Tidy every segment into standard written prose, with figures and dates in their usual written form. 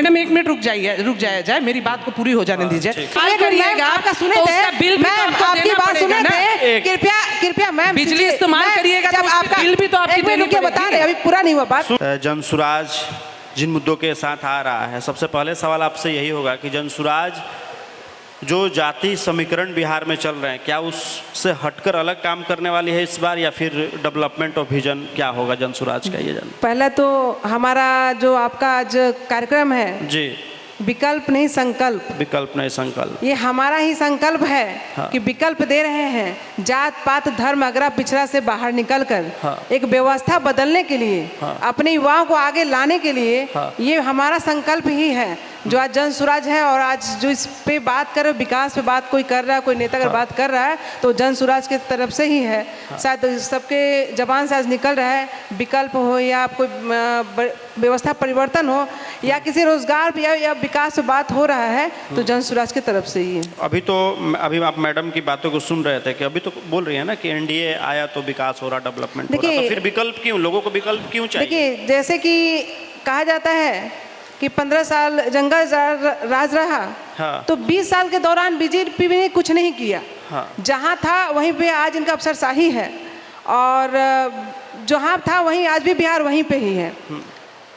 Madam एक minute रुक जाए, मेरी बात को पूरी हो जाने दीजिए। करिएगा आपका सुने थे, मैम आपकी बात सुने थे, कृपया मैम बिजली इस्तेमाल करिएगा तो आपका बिल भी तो आपकी देनी पड़ेगी। बता रहे अभी पूरा नहीं हुआ बात। जनसुराज जिन मुद्दों के साथ आ रहा है, सबसे पहले सवाल आपसे यही होगा कि जनसुराज जो जाति समीकरण बिहार में चल रहे हैं, क्या उससे हटकर अलग काम करने वाली है इस बार, या फिर डेवलपमेंट ऑफ विजन क्या होगा जनसुराज का? ये जान पहले तो हमारा जो आपका आज कार्यक्रम है जी, विकल्प नहीं संकल्प, विकल्प नहीं संकल्प, ये हमारा ही संकल्प है। हाँ। कि विकल्प दे रहे हैं, जात पात धर्म अगरा पिछड़ा से बाहर निकलकर हाँ। एक व्यवस्था बदलने के लिए, हाँ। अपने युवाओं को आगे लाने के लिए, हाँ। ये हमारा संकल्प ही है जो आज जनसुराज है। और आज जो इस पे बात कर, विकास पे बात कोई कर रहा है, कोई नेता अगर बात कर रहा है तो जनसुराज की तरफ से ही है। शायद सबके जबान से आज निकल रहा है, विकल्प हो या कोई व्यवस्था परिवर्तन हो या किसी रोजगार या विकास पे बात हो रहा है तो जनसुराज की तरफ से ही है। अभी आप मैडम की बातों को सुन रहे थे कि अभी तो बोल रही है ना कि एनडीए आया तो विकास हो रहा, डेवलपमेंट हो रहा, तो फिर विकल्प क्यों, लोगों को विकल्प क्यों चाहिए? देखिए, जैसे कि कहा जाता है कि 15 साल जंगल राज रहा, हाँ। तो 20 साल के दौरान बीजेपी ने कुछ नहीं किया। हाँ। जहाँ था वहीं पे आज इनका अफसरशाही है, और जहाँ था वहीं आज भी बिहार वहीं पे ही है।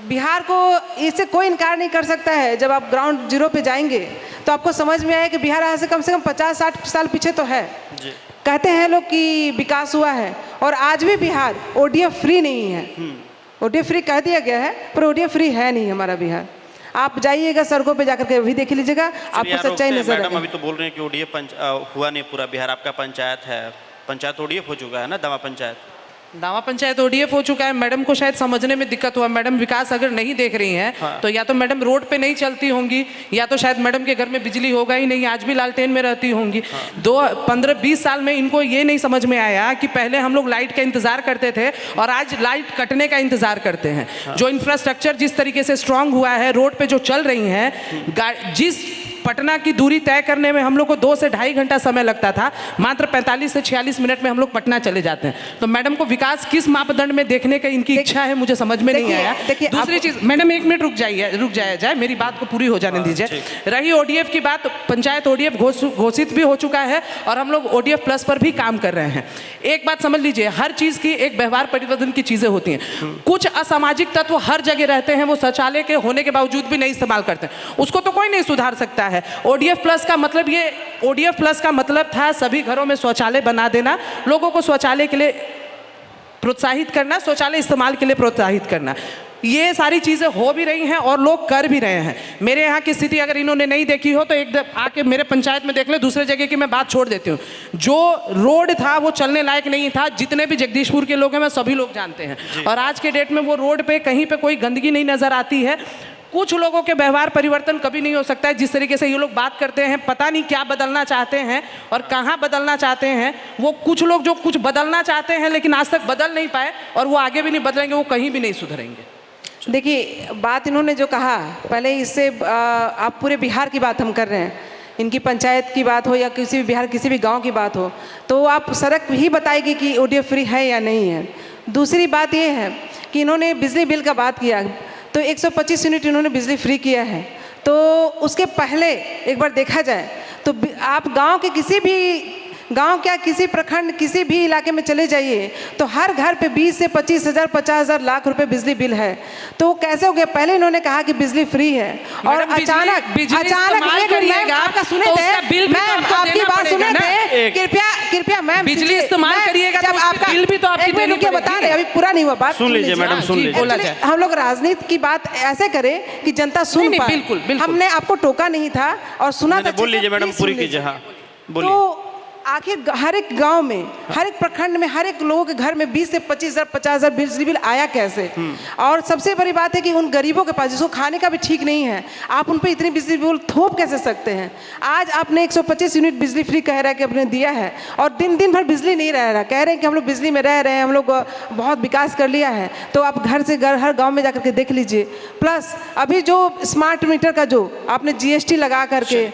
बिहार को इससे कोई इनकार नहीं कर सकता है। जब आप ग्राउंड जीरो पे जाएंगे तो आपको समझ में आया कि बिहार आज से कम 50-60 साल पीछे तो है। जी। कहते हैं लोग कि विकास हुआ है, और आज भी बिहार ओडीएफ फ्री नहीं है। ओडीएफ फ्री कह दिया गया है पर ओडीएफ फ्री है नहीं हमारा बिहार। आप जाइएगा सड़कों पे जाकर के भी देख लीजिएगा, आपको सच्चाई नजर आएगी। मैडम अभी तो बोल रहे हैं कि ओडीएफ हुआ नहीं पूरा बिहार, आपका पंचायत है, पंचायत ओडीएफ हो चुका है ना, दावा पंचायत ओडीएफ हो चुका है। मैडम को शायद समझने में दिक्कत हुआ। मैडम विकास अगर नहीं देख रही हैं हाँ। तो या तो मैडम रोड पे नहीं चलती होंगी, या तो शायद मैडम के घर में बिजली होगा ही नहीं, आज भी लालटेन में रहती होंगी। हाँ। 15-20 साल में इनको ये नहीं समझ में आया कि पहले हम लोग लाइट का इंतजार करते थे और आज लाइट कटने का इंतजार करते हैं। हाँ। जो इंफ्रास्ट्रक्चर जिस तरीके से स्ट्रांग हुआ है, रोड पे जो चल रही हैं, जिस पटना की दूरी तय करने में हम लोग को 2 से ढाई घंटा समय लगता था, मात्र 45 से 46 मिनट में हम लोग पटना चले जाते हैं। तो मैडम को विकास किस मापदंड में देखने का इनकी इच्छा है, मुझे समझ में नहीं आया। दूसरी चीज, मैडम एक मिनट रुक जाए, मेरी बात को पूरी हो जाने दीजिए। रही ओडीएफ की बात, पंचायत ओडीएफ घोषित भी हो चुका है और हम लोग ओडीएफ प्लस पर भी काम कर रहे हैं। एक बात समझ लीजिए, हर चीज की एक व्यवहार परिवर्तन की चीजें होती हैं। कुछ असामाजिक तत्व हर जगह रहते हैं, वो शौचालय के होने के बावजूद भी नहीं इस्तेमाल करते, उसको तो कोई नहीं सुधार सकता है। ओडीएफ प्लस का मतलब, ये ओडीएफ प्लस का मतलब था सभी घरों में शौचालय बना देना, लोगों को शौचालय के लिए प्रोत्साहित करना, शौचालय इस्तेमाल के लिए प्रोत्साहित करना। ये सारी चीज़ें हो भी रही हैं और लोग कर भी रहे हैं। मेरे यहाँ की स्थिति अगर इन्होंने नहीं देखी हो तो एक आके मेरे पंचायत में देख ले, दूसरे जगह की मैं बात छोड़ देती हूँ। जो रोड था वो चलने लायक नहीं था। जितने भी जगदीशपुर के लोग हैं, मैं सभी लोग जानते हैं, और आज के डेट में वो रोड पे कहीं पे कोई गंदगी नहीं नज़र आती है। कुछ लोगों के व्यवहार परिवर्तन कभी नहीं हो सकता है। जिस तरीके से ये लोग बात करते हैं, पता नहीं क्या बदलना चाहते हैं और कहाँ बदलना चाहते हैं। वो कुछ लोग जो कुछ बदलना चाहते हैं लेकिन आज तक बदल नहीं पाए, और वो आगे भी नहीं बदलेंगे, वो कहीं भी नहीं सुधरेंगे। देखिए, बात इन्होंने जो कहा, पहले इससे आप पूरे बिहार की बात हम कर रहे हैं, इनकी पंचायत की बात हो या किसी भी बिहार किसी भी गांव की बात हो, तो आप सड़क ही बताएगी कि ओडीएफ फ्री है या नहीं है। दूसरी बात ये है कि इन्होंने बिजली बिल का बात किया, तो 125 यूनिट इन्होंने बिजली फ्री किया है। तो उसके पहले एक बार देखा जाए तो आप गांव के किसी भी गांव क्या किसी प्रखंड किसी भी इलाके में चले जाइए तो हर घर पे 20 से 25 हज़ार 50 हज़ार लाख रुपए बिजली बिल है। तो कैसे हो गया? पहले इन्होंने कहा कि बिजली फ्री है और अचानक आपका सुने थे, मैम आपकी बात सुने थे, कृपया मैम बिजली इस्तेमाल करिएगा तो आपका बिल भी तो आपकी देनी पड़ेगी। बता रहे, अभी पूरा नहीं हुआ, बात सुन लीजिए मैडम, सुन लीजिए। हम लोग राजनीति की बात ऐसे करें कि जनता सुन पाए। बिल्कुल, हमने आपको टोका नहीं था और सुना था। बोल लीजिए मैडम, पूरी कीजिए। हाँ बोलिए। तो आखिर हर एक गांव में, हर एक प्रखंड में, हर एक लोगों के घर में 20 से 25 हज़ार 50 हज़ार बिजली बिल आया कैसे? और सबसे बड़ी बात है कि उन गरीबों के पास जिसको खाने का भी ठीक नहीं है, आप उन पर इतनी बिजली बिल थोप कैसे सकते हैं? आज आपने 125 यूनिट बिजली फ्री कह रहा है कि आपने दिया है, और दिन भर बिजली नहीं रह रहा, कह रहे हैं कि हम लोग बिजली में रह रहे हैं, हम लोग बहुत विकास कर लिया है। तो आप घर से घर हर गाँव में जाकर के देख लीजिए। प्लस अभी जो स्मार्ट मीटर का जो आपने GST लगा करके